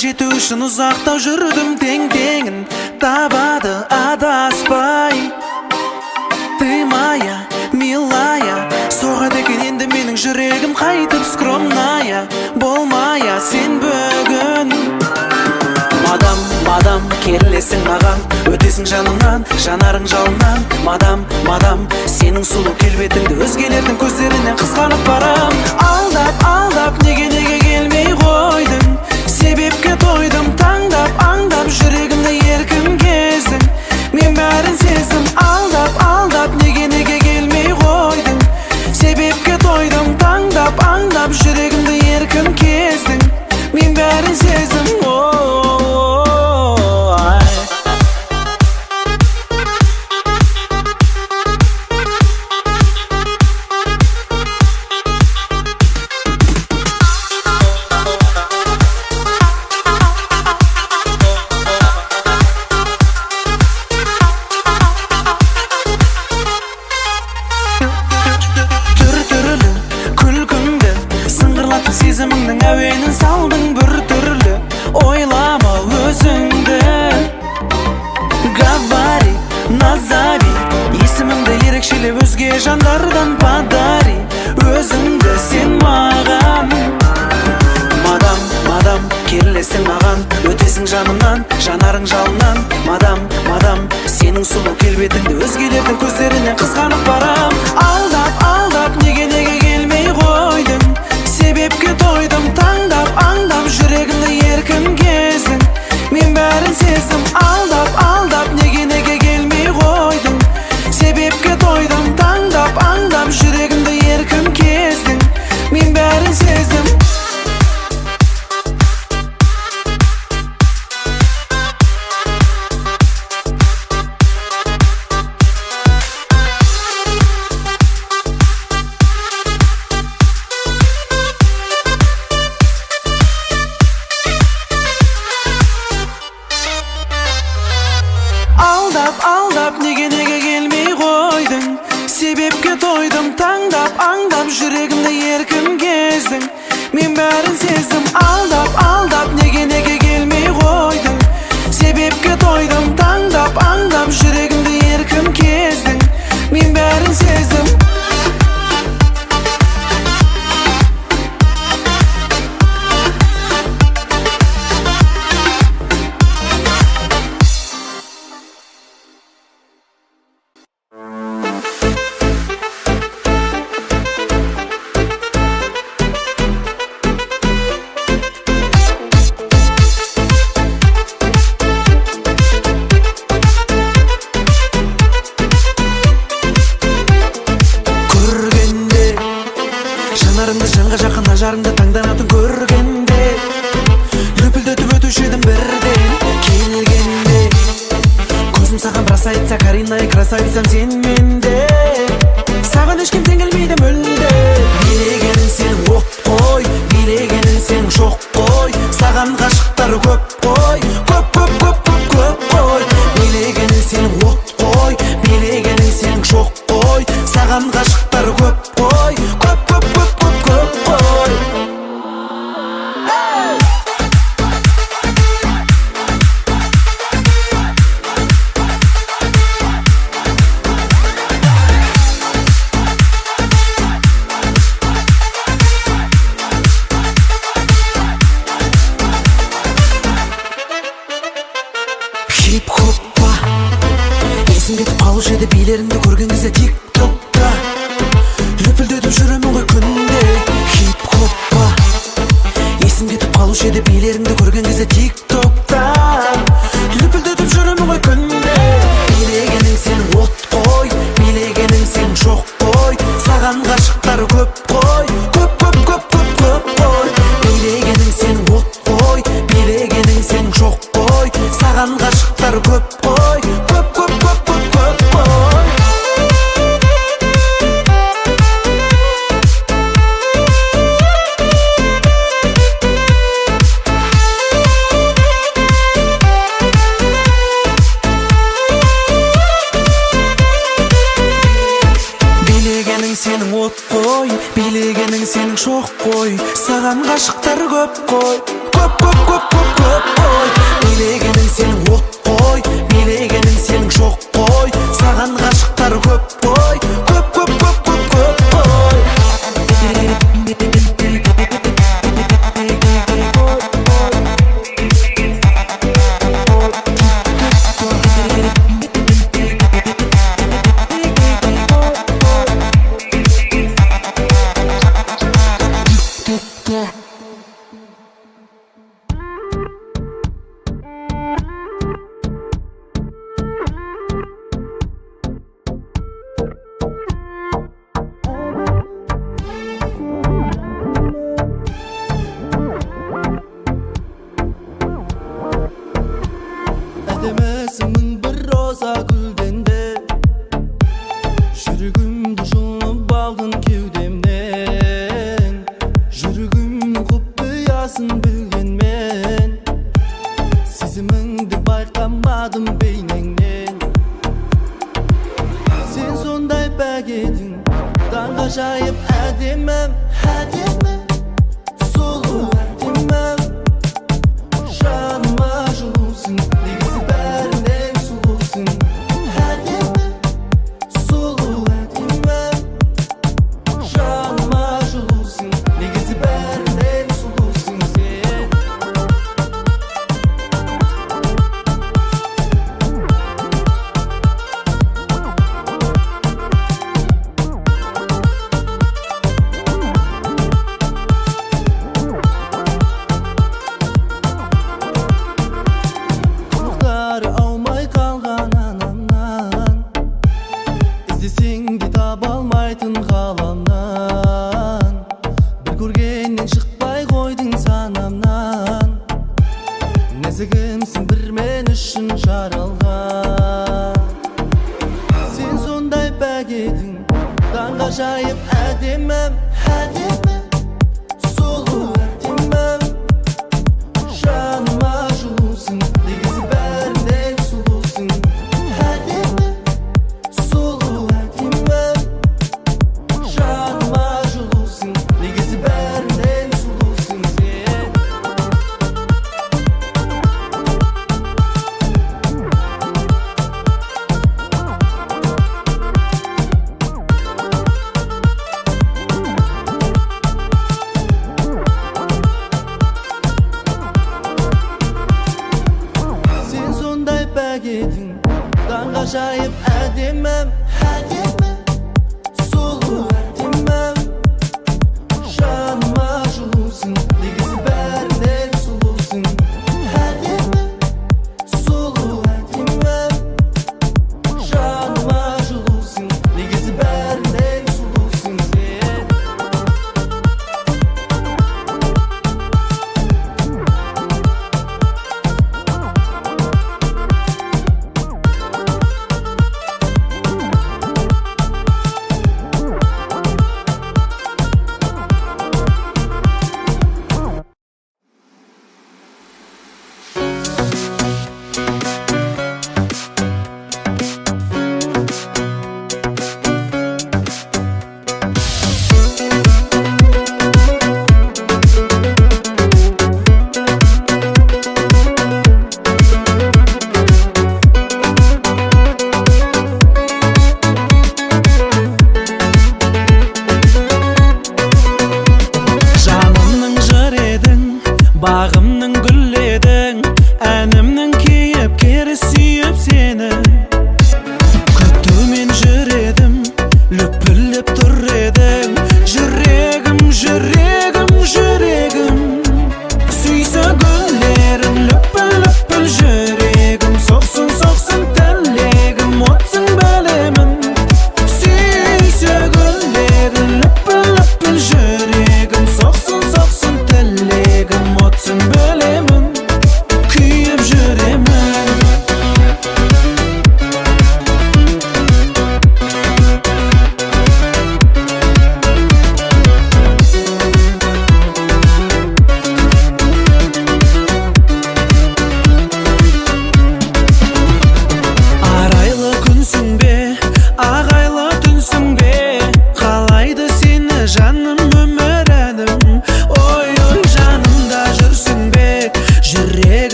жету үшін ұзақтау жүрдім, тең-теңін табады адаспай. Ты моя, милая, соғады екен енді менің жүрегім қайтып скромная. Болмая сен бүгін. Мадам, келесің маған, өтесің жанымнан, жанарың жалыннан. Мадам, сенің сұлу келбетіңді өзгелердің көздерінен қызғанып барам. Алдап, неге келмей қойдың? Себепке тойдым, таңдап, аңдап, жүрегімді еркін кездің. Мен бәрін сездім, алдап, неге келмей қойдың? Себепке тойдым, таңдап, аңдап, жүрегімді еркін кездің. Мен бәрін сездім, сезіміңнің әуенін салдың бір түрлі. Ойлама өзіңді, говори, назови, есіміңді ерекшелеп өзге жандардан подари. Өзіңді сен маған. Мадам, келесің маған, өтесің жанымнан, жанарың жалыннан. Мадам, сенің сұлу келбетіңді өзгелердің көздерінен қызғанып барам. Алдап, неге келмей қойдың? Себепке тойдым, таңдап, аңдап, жүрегімді еркін кездің. Мен бәрін сездім, алдап, неге келмей қойдың? Себепке тойдым, таңдап, аңдап, жүрегімді еркін кездің. Мен бәрін сездім. Алдап, неге келмей қойдың? Себепке тойдым, таңдап, аңдап, жүрегімді еркін кездің. Мен бәрін сездім, алдап, неге келмей қойдың? Себепке тойдым, таңдап, аңдап, жүрегімді еркін кездің. Мен бәрін сездім. Жанарыңды жанға жақын ажарыңды таңданатын көргенде, лүпілдетіп өтуші едім бірден келгенде. Көзім саған біраз айтса, Карина красавицам сен менде. Саған ешкім тең келмейді мүлде. Билегенің сенің от қой, билегенің сенің шоқ қой. Саған ғашықтары көп қой, көп қой. Билегенің сенің от қой, билегенің сенің шоқ қой. Саған ғашықтары көп қой, көп қой. Хип-хоппа есім кетіп қалушы еді билеріңді көрген кезде тик-токта. Лүпілдетіп жүремін ғой күнде. Хип-хоппа есім кетіп қалушы еді билеріңді көрген кезде тик-токта. Лүпілдетіп жүремін ғой күнде. Билегенің сенің от қой, билегенің сенің шоқ қой. Саған ғашықтары көп қой, көп қой. Билегенің сенің от қой, билегенің сенің шоқ қой. Саған ғашықтары көп қой, көп қой. Сенің от қой, билегенің сенің шоқ қой. Саған ғашықтар көп қой, көп көп қой. Билегенің сенің от қой, билегенің сенің жоқ қой. Саған ғашықтар көп қой, көп көп көп көп көп қой. Әдемісің мың бір роза гүлден де, жүрегімді жұлып алдың кеудемнен. Жүрегімнің құпиясын білгенмен, сезіміңді байқамадым бейнеңнен. Сен сондай пәк едің, таңғажайып әдемім, әдемім, сұлу әдемім. Жаныма жылусың, негізі бәрінен сұлусың. Әдемім, сұлу әдемім. Жаныма жылусың, негізі бәрінен сұлусың сен. Құлақтары аумай қалған анамнан, іздесең де таба алмайтын ғаламнан. Бір көргеннен шықпай қойдың санамнан, нәзігімсің бір мен үшін жаралған. Сен сондай пәк едің, таңғажайып әдемім, әдемім, сұлу әдемім. Жаныма жылусың, негізі бәрінен сұлусың. Әдемім, сұлу әдемім. Жаныма жылусың, негізі бәрінен сұлусың сен.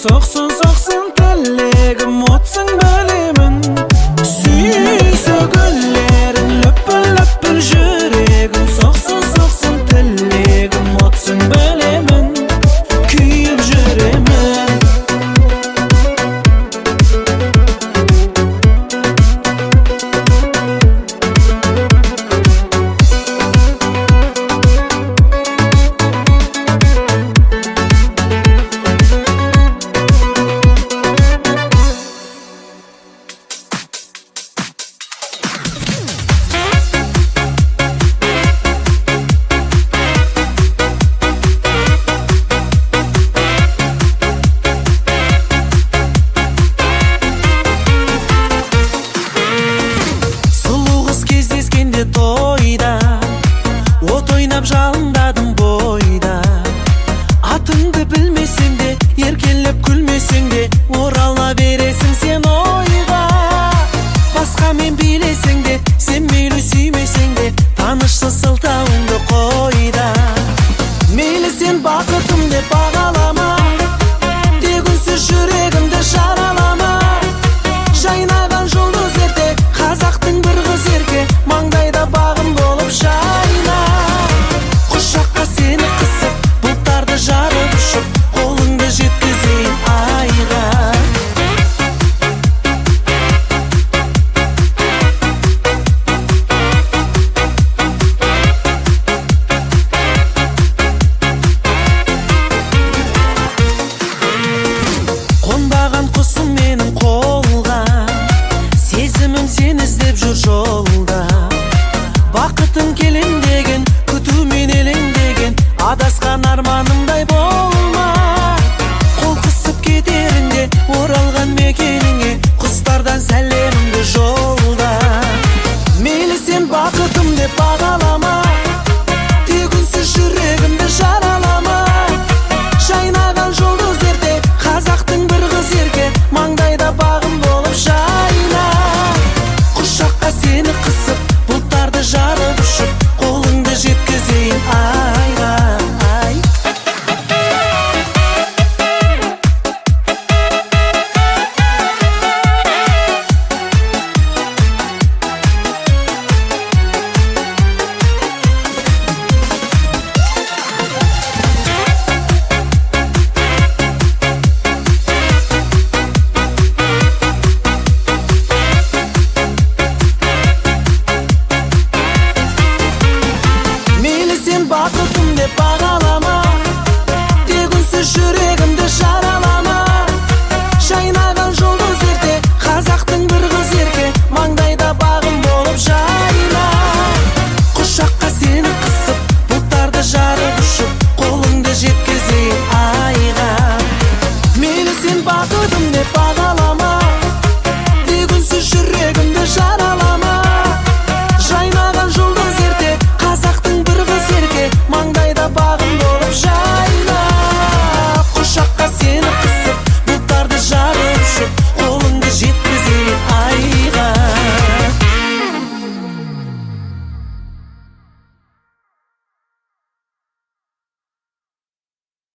сұқсыз